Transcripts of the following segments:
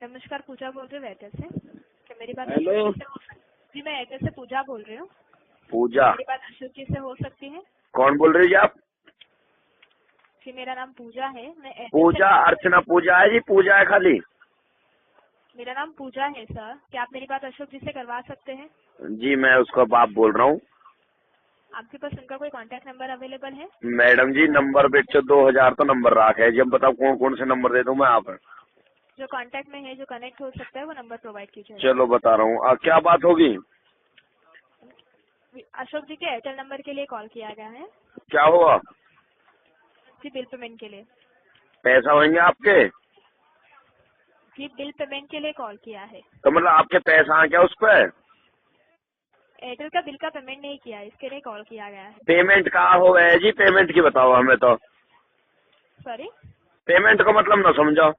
नमस्कार, पूजा बोल रही हूँ एयरटेल से। क्या मेरी बात हेलो जी, मैं एयरटेल से पूजा बोल रही हूँ। पूजा, मेरी बात अशोक जी से हो सकती है? कौन बोल रही है आप? जी, मेरा नाम पूजा है। मैं एयरटेल पूजा से अर्चना पूजा है जी, पूजा है खाली। मेरा नाम पूजा है सर। क्या आप मेरी बात अशोक जी से करवा सकते हैं? जी मैं उसका बाप बोल रहा हूँ। आपके पास उनका कोई कांटेक्ट नंबर अवेलेबल है? मैडम जी नंबर बेचो 2000 तो नंबर रखा है जी। अब बताओ कौन कौन से नंबर दे दूं मैं आप? जो कांटेक्ट में है, जो कनेक्ट हो सकता है, वो नंबर प्रोवाइड कीजिए। चलो बता रहा हूँ। क्या बात होगी? अशोक जी के एयरटेल नंबर के लिए कॉल किया गया है क्या हुआ? जी, बिल पेमेंट के लिए। पैसा होंगे आपके? जी, बिल पेमेंट के लिए कॉल किया है। तो मतलब आपके पैसा है क्या उस पर? एयरटेल का बिल का पेमेंट नहीं किया, इसके लिए कॉल किया गया है। पेमेंट कहाँ हो गया जी? पेमेंट की बताओ हमें तो। सॉरी, पेमेंट का मतलब ना समझो।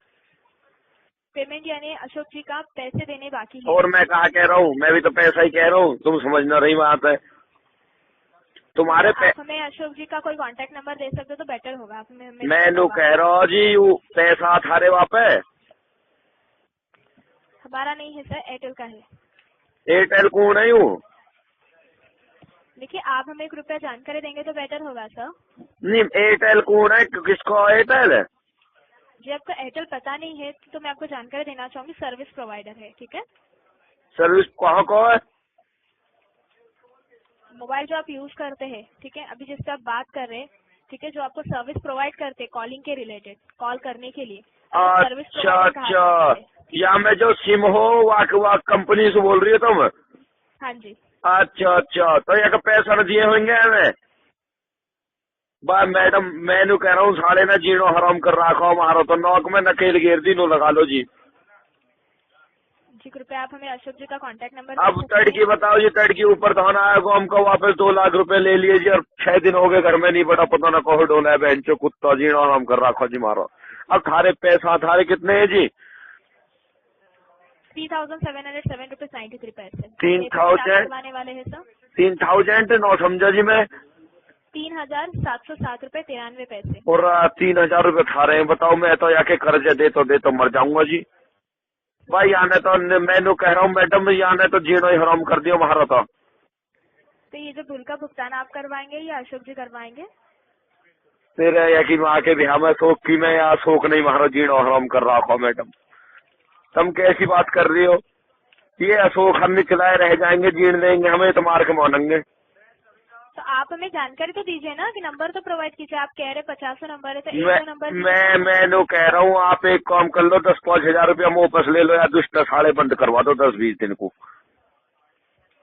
पेमेंट यानी अशोक जी का पैसे देने बाकी है। और मैं कहा कह रहा हूँ, मैं भी तो पैसा ही कह रहा हूँ, तुम समझ ना रही बात है तुम्हारे आप हमें अशोक जी का कोई कांटेक्ट नंबर दे सकते हो तो बेटर होगा। आप हमें मैं नो कह रहा हूँ जी, वो पैसा थारे वापे हमारा नहीं है सर, एयरटेल का है। एयरटेल कौन है यू? देखिए, आप हमें कृपया जानकारी देंगे तो बेटर होगा सर। नहीं एयरटेल कौन है? किसको एयरटेल है? जी, आपको एयरटेल पता नहीं है तो मैं आपको जानकारी देना चाहूंगी। सर्विस प्रोवाइडर है, ठीक है। सर्विस कहाँ को है? मोबाइल जो आप यूज करते हैं, ठीक है, अभी जिससे आप बात कर रहे हैं, ठीक है, जो आपको सर्विस प्रोवाइड करते हैं कॉलिंग के रिलेटेड, कॉल करने के लिए, सर्विस अच्छा प्रोवाइडर कहा अच्छा, जाता है। या मैं जो सिम हो वाक कंपनी से बोल रही हो तुम? हाँ जी। अच्छा अच्छा, तो एक पैसा न दिए होंगे हमें? बा मैडम मैं नु कह रहा हूँ, साले ना जीनो हराम कर रखा हमारा, तो नौक में नकेल घेर दी नो लगा लो जी। जी, कृपया आप हमें अशोक जी का कांटेक्ट नंबर दे अब सकते हैं? तड़की बताओ जी, तड़की ऊपर थाना आएगा हमको वापस 2 लाख रुपए ले लिए जी, और 6 दिन हो गए घर में नहीं बटा, पता ना कहो डोला है बहनचो कुत्ता जी हम कर रखा जी मारो। अब थारे पैसा थारे कितने है जी? 3707.93 3000 करवाने वाले हैं सर? 3000 नौ समझा जी मैं। 3707.93 और 3000 रुपए खा रहे हैं। बताओ मैं तो याके कर्जे दे तो मर जाऊंगा जी। भाई याने तो मैं नु कह रहा हूँ मैडम, याने तो जीनो ही हराम कर दियो महारा तो। तो ये जो बिल का भुगतान आप करवाएंगे या अशोक जी करवाएंगे? फिर यकीन माँ के बिहार में शोक की मैं यहाँ शोक नहीं, महारा जीनो हराम कर रहा हो मैडम। तुम कैसी बात कर रही हो? ये अशोक हम निकलाए रह जाएंगे, जीण देंगे हमें तो मार के मानेंगे। तो आप हमें जानकारी तो दीजिए ना, कि नंबर तो प्रोवाइड कीजिए। आप कह रहे 50 नंबर है तो एक दो नंबर मैं नो कह रहा हूँ, आप एक काम कर लो, 10-5 हजार रुपया वापस ले लो या दुष्ट साले बंद करवा दो 10-20 दिन को।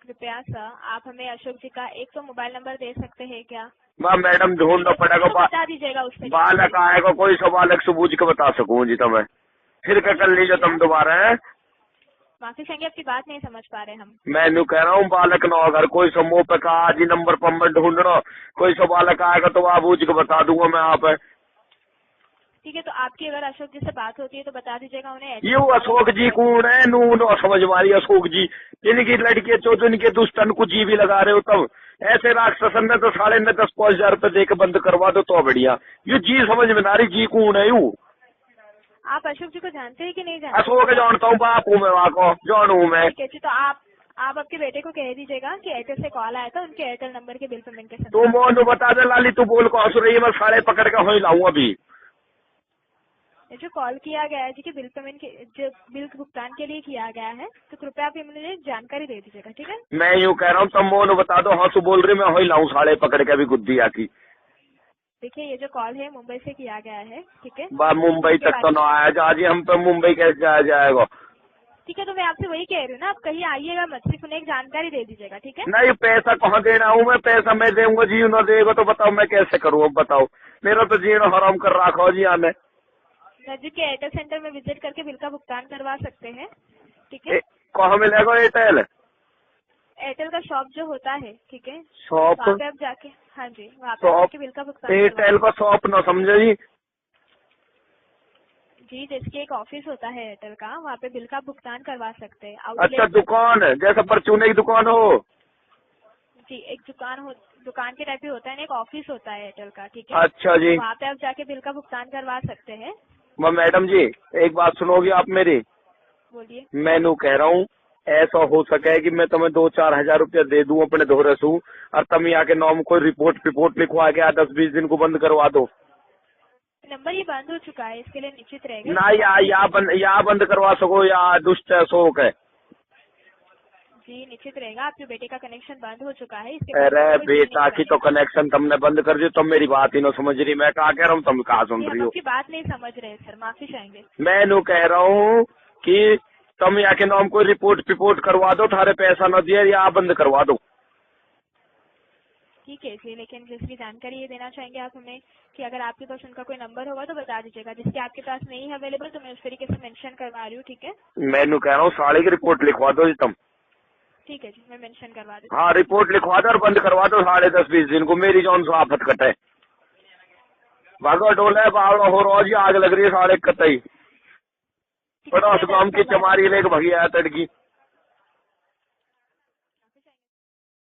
कृपया सर, आप हमें अशोक जी का एक तो मोबाइल नंबर दे सकते हैं क्या? मैडम ढूंढना पड़ेगा। बता दीजिएगा उससे। बालक आएगा कोई सा बालक से पूछ के बता सकूँ जी तुम्हें। फिर क्या कर लीजिए तुम दोबारा है? माफी चाहेंगे, आपकी बात नहीं समझ पा रहे हम। मैं नु कह रहा हूँ बालक ना अगर कोई समूह पे कहा जी नंबर पंबर ढूंढना, कोई सा बालक आएगा तो आप पूछ के बता दूंगा मैं आप। ठीक है, तो आपकी अगर अशोक जी से बात होती है तो बता दीजिएगा उन्हें। ये अशोक जी कौन है? नू समझ मारी अशोक जी, इनकी लड़की चौथ इनके दुष्टन को जी भी लगा रहे हो तब। ऐसे राक्षसन ने तो साढ़े में 10-5 हजार रुपए दे के बंद करवा दो तो बढ़िया। ये जी समझ में नारी जी कौन है यू? आप अशोक जी को जानते हैं कि नहीं जानते? अशोक जानता हूँ, बाप हूँ मैं वहाँ को जानू मैं। ठीक है जी, तो आप आपके बेटे को कह दीजिएगा कि एयरटेल से कॉल आया था, उनके एयरटेल नंबर के बिल पेमेंट के साथ। तू मोनू बता दे लाली, तू बोल को हंस रही है, मैं साढ़े पकड़ के हो लाऊं अभी। जो कॉल किया गया है जी, कि बिल पेमेंट के जो बिल भुगतान के लिए किया गया है, तो कृपया आप मुझे जानकारी दे दीजिएगा, ठीक है? मैं यूँ कह रहा हूँ तुम मोनू बता दो, हाँ तू बोल रही मैं हो लाऊं साढ़े पकड़ के अभी गुद्दी आकी। देखिए, ये जो कॉल है मुंबई से किया गया है, ठीक है? मुंबई तक तो ना आया जा जी, हम पे मुंबई कैसे जाया जाएगा? ठीक है, तो मैं आपसे वही कह रही हूँ ना, आप कहीं आइएगा मत, सिर्फ उन्हें एक जानकारी दे दीजिएगा, ठीक है? नहीं पैसा कहाँ देना हूँ मैं? पैसा मैं दूंगा जी, ना देगा तो बताओ मैं कैसे करूँ? अब बताओ, मेरा तो जीना हराम कर रखा हो जी। आने नजदीक के एयरटेल सेंटर में विजिट करके बिल का भुगतान करवा सकते हैं, ठीक है? कहाँ मिलेगा एयरटेल? एयरटेल का शॉप जो होता है, ठीक है, शॉप? वहाँ पे आप जाके, हाँ जी, वहाँ पे आप शॉप? जाके बिल का भुगतान एयरटेल का शॉप ना समझे जी? जी, जिसके एक ऑफिस होता है एयरटेल का, वहाँ पे बिल का भुगतान करवा सकते हैं। अच्छा दुकान है, जैसा परचूने की दुकान हो? जी, एक दुकान के टाइप ही होता है ना, एक ऑफिस होता है एयरटेल का, ठीक है? अच्छा जी, वहाँ पे आप जाके बिल का भुगतान करवा सकते हैं। मैडम जी एक बात सुनोगी आप मेरी? बोलिए। मैनू कह रहा हूँ ऐसा हो सके कि मैं तुम्हें 2-4 हजार रुपया दे दूं अपने दोहरे सू और तुम यहाँ के नाम कोई रिपोर्ट लिखवा के 10-20 दिन को बंद करवा दो। नंबर ये बंद हो चुका है, इसके लिए निश्चित रहेगा। ना या बंद करवा सको या दुष्ट है शोक है। जी निश्चित रहेगा, आपके बेटे का कनेक्शन बंद हो चुका है। इसके अरे बेटा की तो कनेक्शन तुमने बंद कर दी, तुम मेरी बात ही ना समझ रही। मैं कहा कह रहा हूँ, तुम कहा सुन रही हो। आपकी बात नहीं समझ रहे सर, माफी चाहेंगे। मैं नू कह रहा हूँ कि तुम यहाँ के नाम कोई रिपोर्ट करवा दो, थारे पैसा न दिए या बंद करवा दो। ठीक है जी, लेकिन जिसकी जानकारी ये देना चाहेंगे आप हमें कि अगर आपके पास उनका कोई नंबर होगा तो बता दीजिएगा, जिसके आपके पास नहीं है अवेलेबल तो मैं उस तरीके से मेंशन करवा रही हूँ। ठीक है, मैनू कह रहा हूँ साले की रिपोर्ट लिखवा दो जी तुम। ठीक है जी, मैं मेंशन करवा दूँ। हाँ रिपोर्ट लिखवा दो और बंद करवा दो 10.5-20 दिन को। मेरी जौन सो आफत कटे भागो डोले बावड़ा हो रोज आग लग रही है साढ़े कतई। पड़ोस गांव की चमारी लेके भगी आया तड़की।